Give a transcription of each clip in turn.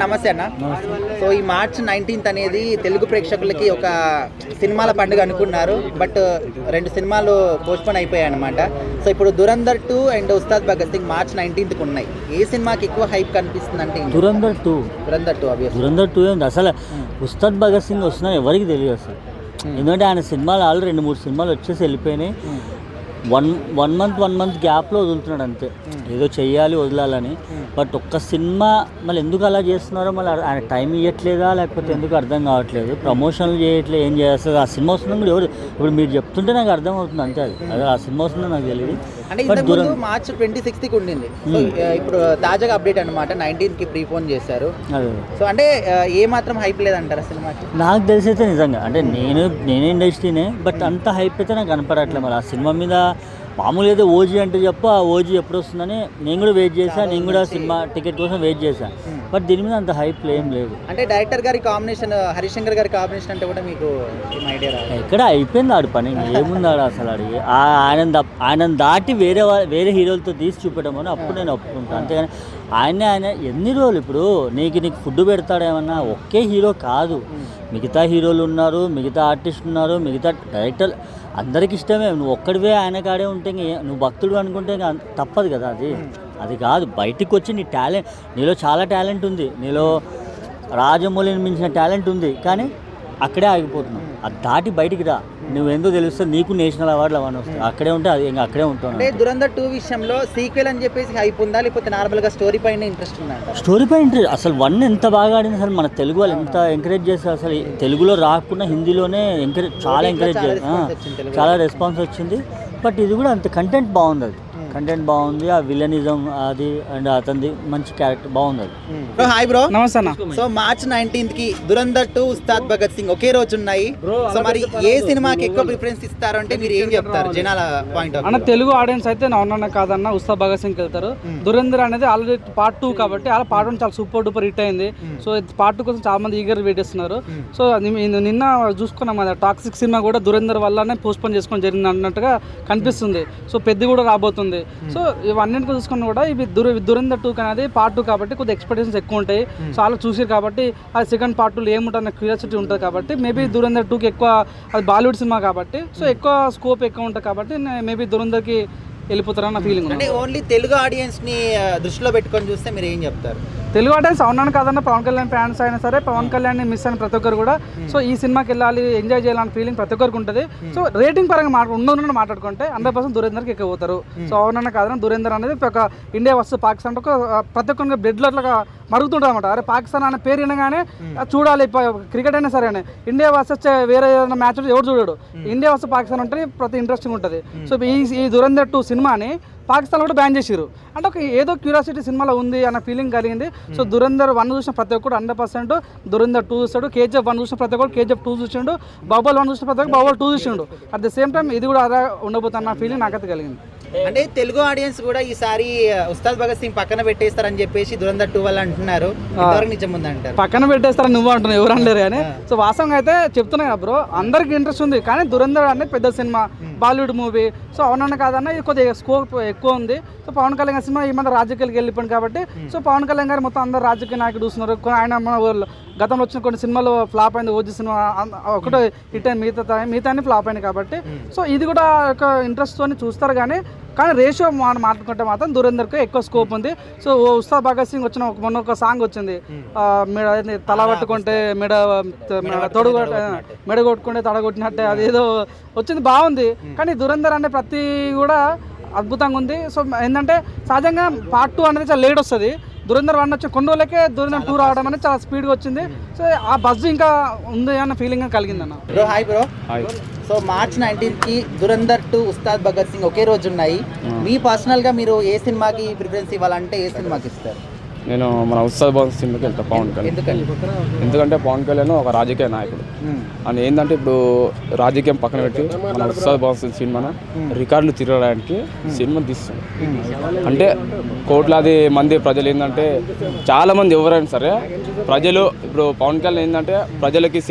నమస్తే అన్న. సో ఈ మార్చ్ 19th అనేది తెలుగు ప్రేక్షకులకి ఒక సినిమాల పండుగ అనుకున్నారు, బట్ 2 సినిమాలు పోస్ట్పోన్ అయిపోయాయి అనమాట. సో ఇప్పుడు Dhurandhar 2 and Ustaad Bhagat Singh March 19th ఉన్నాయి. ఏ సినిమాకి ఎక్కువ హైప్ కనిపిస్తుంది అంటే దురంధర్ 2 ఏంది అసలు. ఉస్తాద్ భగత్ సింగ్ వస్తున్నా ఎవరికి తెలియదు అసలు. ఎందుకంటే ఆయన సినిమాలు ఆల్రెడీ 2-3 సినిమాలు వచ్చేసి వెళ్ళిపోయినాయి. వన్ మంత్ గ్యాప్లో వదులుతున్నాడు అంతే, ఏదో చెయ్యాలి వదలాలని. బట్ ఒక్క సినిమా మళ్ళీ ఎందుకు అలా చేస్తున్నారో, మళ్ళీ ఆయన టైం ఇవ్వట్లేదా లేకపోతే ఎందుకు అర్థం కావట్లేదు. ప్రమోషన్లు చేయట్లేదు, ఏం చేస్తారు. ఆ సినిమా వస్తుందో కూడా ఎవరు ఇప్పుడు మీరు చెప్తుంటే నాకు అర్థం అవుతుంది అంతే. అది ఆ సినిమా వస్తుందో నాకు తెలియదు. అంటే మార్చ్ 26th ఉండింది. ఇప్పుడు తాజాగా అప్డేట్ అనమాట, 19th ప్రీపోన్ చేశారు. సో అంటే ఏ మాత్రం హైప్ లేదంటారా సినిమాకి? నాకు తెలిసి అయితే నిజంగా అంటే నేనే ఇండస్ట్రీనే, బట్ అంత హైప్ అయితే నాకు కనపడట్లేదు. మరి ఆ సినిమా మీద మామూలుగా అయితే ఓజీ అంటే చెప్పు, ఆ ఓజీ ఎప్పుడు వస్తుందని నేను కూడా వెయిట్ చేశాను. నేను కూడా సినిమా టికెట్ కోసం వెయిట్ చేశాను. బట్ దీని మీద అంత హైప్ ఏం లేదు. అంటే డైరెక్టర్ గారి కాంబినేషన్, హరిశంకర్ గారి కాంబినేషన్ అంటే కూడా మీకు ఐడియా రాదు? ఎక్కడ అయిపోయింది ఆడు పని, ఏముంది ఆడు అసలు. అడిగి ఆయన దాటి వేరే హీరోలతో తీసి చూపెట్టడం అని అప్పుడు నేను ఒప్పుకుంటాను. అంతేగాని ఆయన ఎన్ని రోజులు ఇప్పుడు నీకు ఫుడ్ పెడతాడేమన్నా, ఒకే హీరో కాదు, మిగతా హీరోలు ఉన్నారు, మిగతా ఆర్టిస్ట్ ఉన్నారు, మిగతా డైరెక్టర్ అందరికి ఇష్టమే. నువ్వు ఒక్కడివే ఆయన కాడే ఉంటే నువ్వు భక్తుడు అనుకుంటే తప్పదు కదా. అది కాదు, బయటికి వచ్చి నీ టాలెంట్, నీలో చాలా టాలెంట్ ఉంది, నీలో రాజమౌళిని మించిన టాలెంట్ ఉంది, కానీ అక్కడే ఆగిపోతున్నావు. అది దాటి బయటికి రా, నువ్వెందుకు తెలుస్తుంది, నీకు నేషనల్ అవార్డులు అవన్నీ వస్తాయి. అక్కడే ఉంటే అది ఇంకా అక్కడే ఉంటాను. అంటే దురంధర్ 2 విషయంలో సీక్వెల్ అని చెప్పేసి హైప్ ఉందా, లేకపోతే నార్మల్గా స్టోరీ పైన ఇంట్రెస్ట్ ఉందా? స్టోరీ పైన ఇంట్రెస్ట్. అసలు 1 ఎంత బాగా ఆడింది అసలు. మన తెలుగు వాళ్ళు ఎంత ఎంకరేజ్ చేస్తారు అసలు. తెలుగులో రాకుండా హిందీలోనే చాలా ఎంకరేజ్ చేస్తారు, చాలా రెస్పాన్స్ వచ్చింది. బట్ ఇది కూడా అంత కంటెంట్ బాగుంది, అది కంటెంట్ బాగుంది. ఆ విలనిజం అది అండ్ అతనిది మంచి క్యారెక్టర్ బాగుంది. అది హాయ్ బ్రో. నమస్తే అన్న. So March 19th Dhurandhar 2 Ustaad Bhagat Singh ఒకే రోజు ఉన్నాయి. సో మరి ఏ సినిమాకి ఎక్కువ ప్రిఫరెన్స్ ఇస్తారు అంటే మీరు ఏం చెప్తారు జనాల పాయింట్ ఆఫ్? అన్న తెలుగు ఆడియన్స్ అయితే అవునన్న కాదన్న ఉస్తాద్ భగత్ సింగ్ వెళ్తారు. దురంధర్ అనేది ఆల్రెడీ పార్ట్ 2 కాబట్టి అలా పార్ట్ 1 చాలా సూపర్ డూపర్ హిట్ అయింది. సో పార్ట్ 2 కోసం చాలా మంది ఈగర్ వెయిట్ చేస్తున్నారు. సో నిన్న చూసుకున్నాం కదా, టాక్సిక్ సినిమా కూడా దురంధర్ వల్లనే పోస్ట్పోన్ చేసుకొని జరిగింది అన్నట్టుగా కనిపిస్తుంది. సో పెద్ద కూడా రాబోతుంది. సో ఇవన్నింటికి చూసుకున్నా కూడా ఇవి దురంధర్ 2 అనేది పార్ట్ 2 కాబట్టి కొద్దిగా ఎక్స్పెక్టేషన్స్ ఎక్కువ ఉంటాయి. చాలా చూసారు కాబట్టి అది సెకండ్ పార్ట్ 2లో ఏముంటుంది క్యూరియాసిటీ ఉంటుంది కాబట్టి మేబీ దురంధర్ 2కి ఎక్కువ, అది బాలీవుడ్ సినిమా కాబట్టి సో ఎక్కువ స్కోప్ ఎక్కువ ఉంటుంది కాబట్టి మేబీ దురంధర్కి వెళ్ళిపోతారన్న ఫీలింగ్. అంటే ఓన్లీ తెలుగు ఆడియన్స్ ని దృష్టిలో పెట్టుకొని చూస్తే మీరు ఏం చెప్తారు? తెలుగు ఆడియన్స్ అవునాను కాదన్న, పవన్ కళ్యాణ్ ఫ్యాన్స్ అయినా సరే పవన్ కళ్యాణ్ మిస్ అయిన ప్రతి ఒక్కరు కూడా సో ఈ సినిమాకి వెళ్ళాలి, ఎంజాయ్ చేయాలని ఫీలింగ్ ప్రతి ఒక్కరికి ఉంటుంది. సో రేటింగ్ పరంగా ఉన్నది మాట్లాడుకుంటే 100% దురేందర్కి ఎక్కువ పోతారు. సో అవునన్నా కాదన్న, దురేందర్ అనేది ఒక ఇండియా వర్సెస్ పాకిస్తాన్ ఒక ప్రతి ఒక్కరికి బ్లడ్లో అట్లా మరుగుతుంటుంది అనమాట. అరే పాకిస్తాన్ అనే పేరు వినగానే చూడాలి, క్రికెట్ అయినా సరే ఇండియా వర్సెస్ వేరే ఏదైనా మ్యాచ్ ఎవరు చూడడు, ఇండియా వర్సెస్ పాకిస్తాన్ ఉంటే ప్రతి ఇంట్రెస్టింగ్ ఉంటుంది. సో ఈ దురంధర్ 2 సినిమాని పాకిస్తాన్ కూడా బ్యాన్ చేసిరు అంటే ఒక ఏదో క్యూరియాసిటీ సినిమాలో ఉంది అన్న ఫీలింగ్ కలిగింది. సో దురంధర్ 1 చూసిన ప్రతి ఒక్కరు 100% దురంధర్ 2 చూస్తాడు. KGF 1 చూసిన ప్రతి ఒక్కరు KGF 2 చూసిండు. బాహుబలి 1 చూసిన ప్రతి ఒక్కరు బాహుబలి 2 చూసిండు. అట్ ద సేమ్ టైం ఇది కూడా అలా ఉండబోతున్న ఫీలింగ్ నాకైతే కలిగింది. అంటే తెలుగు ఆడియన్స్ కూడా ఈసారి ఉస్తాద్ భగత్ సింగ్ పక్కన పెట్టేస్తారని చెప్పేసి దురంధర్ 2 వల్ల అంటున్నారు. నిజం ఉందంటారు? పక్కన పెట్టేస్తారని నువ్వు అంటున్నావు, ఎవరు అనలేరు కానీ. సో వాస్తవంగా అయితే చెప్తున్నా కదా బ్రో, అందరికి ఇంట్రెస్ట్ ఉంది. కానీ దురంధర్ అనేది పెద్ద సినిమా, బాలీవుడ్ మూవీ. సో అవునన్నా కాదన్నా ఇది కొద్దిగా స్కోప్ ఎక్కువ ఉంది. సో పవన్ కళ్యాణ్ సినిమా ఈ మధ్య రాజకీయాలకు వెళ్ళిపోయింది కాబట్టి సో పవన్ కళ్యాణ్ గారు మొత్తం అందరు రాజకీయ నాయకులు చూస్తున్నారు. ఆయన గతంలో వచ్చిన కొన్ని సినిమాలు ఫ్లాప్ అయింది, ఓజీ సినిమా ఒకటే హిట్ అయింది, మిగతా ఫ్లాప్ అయింది కాబట్టి సో ఇది కూడా ఒక ఇంట్రెస్ట్తో చూస్తారు. కానీ రేషియో మాట్లాడుకుంటే మాత్రం దురేందర్కి ఎక్కువ స్కోప్ ఉంది. సో ఉస్తాద్ భగత్ సింగ్ వచ్చిన మొన్న ఒక సాంగ్ వచ్చింది, తల పట్టుకుంటే మెడ కొట్టుకుంటే తడ కొట్టినట్టే, అది ఏదో వచ్చింది బాగుంది. కానీ దురేందర్ అంటే ప్రతి కూడా అద్భుతంగా ఉంది. సో ఏంటంటే సహజంగా పార్ట్ 2 అనేది చాలా లేట్ వస్తుంది. దురంధర్ 1 వచ్చి కొన్ని రోజులకే దురంధర్ 2 రావడం అనేది చాలా స్పీడ్గా వచ్చింది. సో ఆ బజ్ ఇంకా ఉంది అన్న ఫీలింగ్ కలిగింది అన్న. Bro hi bro. So March 19th Dhurandhar 2 Ustaad Bhagat Singh ఒకే రోజు ఉన్నాయి. మీ పర్సనల్గా మీరు ఏ సినిమాకి ప్రిఫరెన్స్ ఇవ్వాలంటే ఏ సినిమాకి ఇస్తారు? నేను మన ఉస్తాద్ భగత్ సింగ్కి వెళ్తాను, పవన్ కళ్యాణ్. ఎందుకంటే పవన్ కళ్యాణ్ ఒక రాజకీయ నాయకుడు అని ఏంటంటే ఇప్పుడు రాజకీయం పక్కన పెట్టి మన ఉస్తాద్ భగత్ సింగ్ సినిమాను రికార్డులు తిరగడానికి సినిమా తీస్తుంది. అంటే కోట్లాది మంది ప్రజలు ఏంటంటే చాలామంది ఎవరైనా సరే ప్రజలు ఇప్పుడు పవన్ కళ్యాణ్ ఏంటంటే ప్రజలకి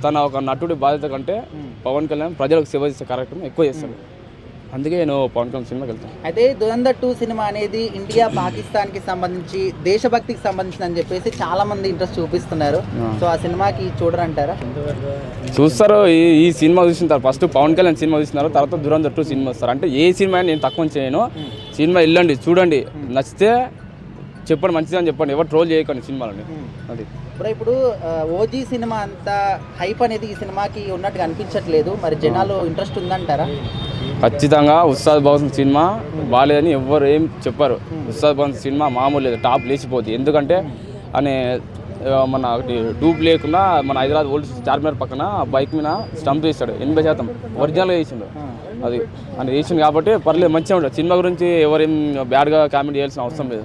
తన ఒక నటుడి బాధ్యత కంటే పవన్ కళ్యాణ్ ప్రజలకు సేవ చేసే కార్యక్రమం ఎక్కువ చేస్తాడు. అందుకే నేను పవన్ కళ్యాణ్ సినిమాకి వెళ్తాను. అయితే దురంధర్ 2 సినిమా అనేది ఇండియా పాకిస్తాన్కి సంబంధించి దేశభక్తికి సంబంధించిన అని చెప్పేసి చాలా మంది ఇంట్రెస్ట్ చూపిస్తున్నారు. సో ఆ సినిమాకి చూడరంటారా? చూస్తారు. ఈ సినిమా చూసిన తర్వాత ఫస్ట్ పవన్ కళ్యాణ్ సినిమా చూస్తున్నారు, తర్వాత దురంధర్ 2 సినిమా వస్తారు. అంటే ఏ సినిమా నేను తక్కువ చేయను. సినిమా వెళ్ళండి, చూడండి, నచ్చితే చెప్పండి, మంచిది అని చెప్పండి, ఎవరు ట్రోల్ చేయకండి సినిమాలని. అది ఇప్పుడు ఓజీ సినిమా అంత హైప్ అనేది ఈ సినిమాకి ఉన్నట్టుగా అనిపించట్లేదు. మరి జనాలు ఇంట్రెస్ట్ ఉందంటారా? ఖచ్చితంగా ఉస్తాద్ భగత్ సింగ్ సినిమా బాగాలేదని ఎవ్వరు ఏం చెప్పారు. ఉస్తాద్ భగత్ సింగ్ సినిమా మామూలు లేదు, టాప్ లేచిపోతుంది. ఎందుకంటే అనే మన ఒకటి డూప్ లేకుండా మన హైదరాబాద్ ఓల్డ్ చార్మినార్ పక్కన బైక్ మీద స్టంప్ చేస్తాడు, 80% ఒరిజినల్గా చేసిండు. అది అని చేసిండు కాబట్టి పర్లేదు, మంచిగా ఉంటుంది. సినిమా గురించి ఎవరేం బ్యాడ్గా కామెంట్ చేయాల్సిన అవసరం లేదు.